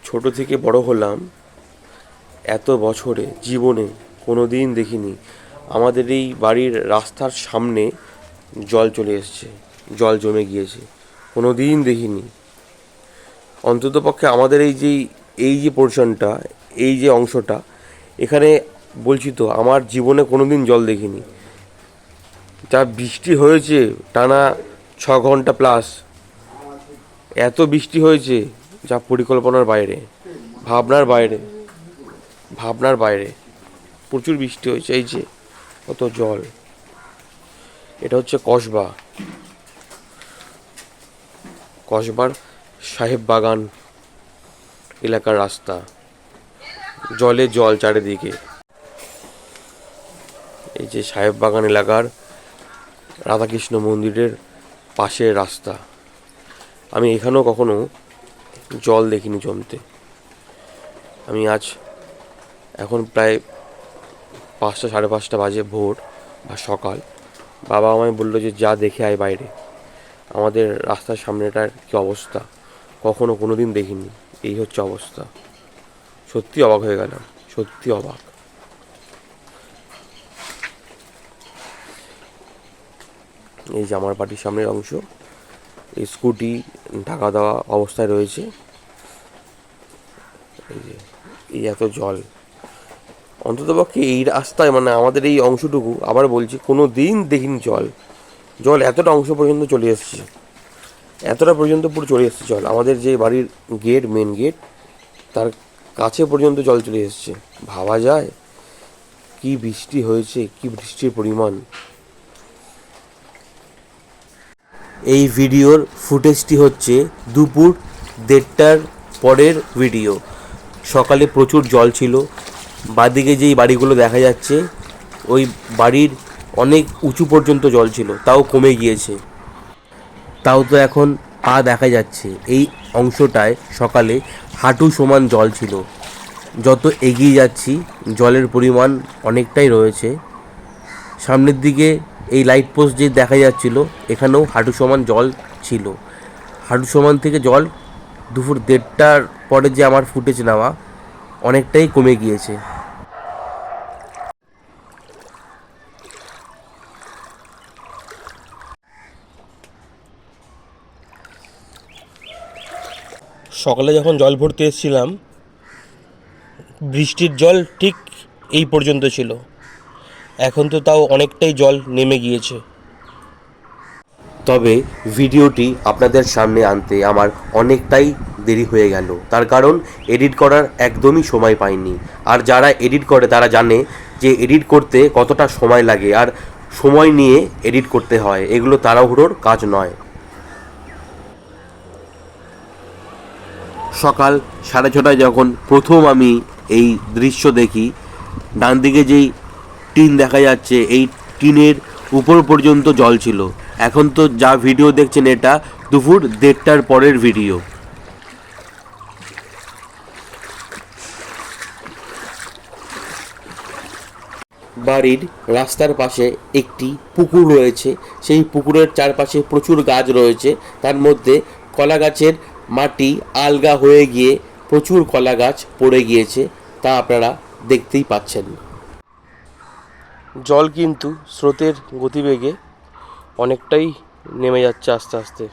ছোট থেকে বড় হলাম, এত বছরে জীবনে কোনো দিন দেখিনি আমাদের এই বাড়ির রাস্তার সামনে জল চলে এসছে, জল জমে গিয়েছে। কোনো দিন দেখিনি। অন্ততপক্ষে আমাদের এই যে পোর্শনটা, এই যে অংশটা, এখানে বলছি তো আমার জীবনে কোনো দিন জল দেখিনি। যা বৃষ্টি হয়েছে টানা 6 ঘন্টা প্লাস, এত বৃষ্টি হয়েছে যা পরিকল্পনার বাইরে, ভাবনার বাইরে, ভাবনার বাইরে। প্রচুর বৃষ্টি হয়েছে। এই যে কত জল। এটা হচ্ছে কসবার সাহেব বাগান এলাকার রাস্তা। জলে জল চারিদিকে। এই যে সাহেব বাগান এলাকার রাধাকৃষ্ণ মন্দিরের পাশের রাস্তা। আমি এখানেও কখনো জল দেখিনি জমতে। আমি এখন প্রায় 5টা 5:30 বাজে, ভোর বা সকাল। বাবা আমায় বললো যে যা দেখে আয় বাইরে, আমাদের রাস্তার সামনেটার কী অবস্থা, কখনো কোনো দিন দেখিনি। এই হচ্ছে অবস্থা। সত্যি অবাক হয়ে গেলাম, সত্যি অবাক। এই যে আমার বাড়ির সামনের অংশ, এই স্কুটি ঢাকা দেওয়া অবস্থায় রয়েছে। এই এত জল। অন্ততপক্ষে এই রাস্তায়, মানে আমাদের এই অংশটুকু, আবার বলছি, কোনো দিন দেখিনি জল এতটা অংশ পর্যন্ত চলে এসছে, এতটা পর্যন্ত পুরো চলে এসছে জল। আমাদের যে বাড়ির গেট, মেন গেট, তার কাছে পর্যন্ত জল চলে এসছে। ভাবা যায় কি বৃষ্টি হয়েছে, কি বৃষ্টির পরিমাণ। এই ভিডিওর ফুটেজটি হচ্ছে দুপুর 1:30টার পরের ভিডিও। সকালে প্রচুর জল ছিল। বাদিকে যেই বাড়িগুলো দেখা যাচ্ছে, ওই বাড়ির অনেক উঁচু পর্যন্ত জল ছিল, তাও কমে গিয়েছে। তাও তো এখন পা দেখা যাচ্ছে। এই অংশটায় সকালে হাঁটু সমান জল ছিল। যত এগিয়ে যাচ্ছি জলের পরিমাণ অনেকটাই রয়েছে। সামনের দিকে এই লাইট পোস্ট যে দেখা যাচ্ছিল, এখানেও হাঁটু সমান জল ছিল। হাঁটু সমান থেকে জল দুপুর 1:30টার পরে যে আমার ফুটেজ নেওয়া, অনেকটাই কমে গিয়েছে। সকালে যখন জল ভরতে এসেছিলাম, বৃষ্টির জল ঠিক এই পর্যন্ত ছিল। এখন তো তাও অনেকটাই জল নেমে গিয়েছে। তবে ভিডিওটি আপনাদের সামনে আনতে আমার অনেকটাই দেরি হয়ে গেল, তার কারণ এডিট করার একদমই সময় পাইনি। আর যারা এডিট করে তারা জানে যে এডিট করতে কতটা সময় লাগে, আর সময় নিয়ে এডিট করতে হয়। এগুলো তাড়াহুড়োর কাজ নয়। সকাল 6:30টায় যখন প্রথম আমি এই দৃশ্য দেখি, ডান দিকে যেই টিন দেখা যাচ্ছে, এই টিনের উপর পর্যন্ত জল ছিল। এখন তো যা ভিডিও দেখছেন, এটা দুপুর 1:30টার পরের ভিডিও। বাড়ির রাস্তার পাশে একটি পুকুর রয়েছে। সেই পুকুরের চারপাশে প্রচুর গাছ রয়েছে। তার মধ্যে কলা গাছের মাটি আলগা হয়ে গিয়ে প্রচুর কলা গাছ পড়ে গিয়েছে, তা আপনারা দেখতেই পাচ্ছেন। জল কিন্তু স্রোতের গতিবেগে অনেকটাই নেমে যাচ্ছে আস্তে আস্তে।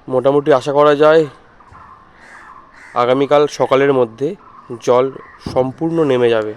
মোটামুটি আশা করা যায় আগামীকাল সকালের মধ্যে জল সম্পূর্ণ নেমে যাবে।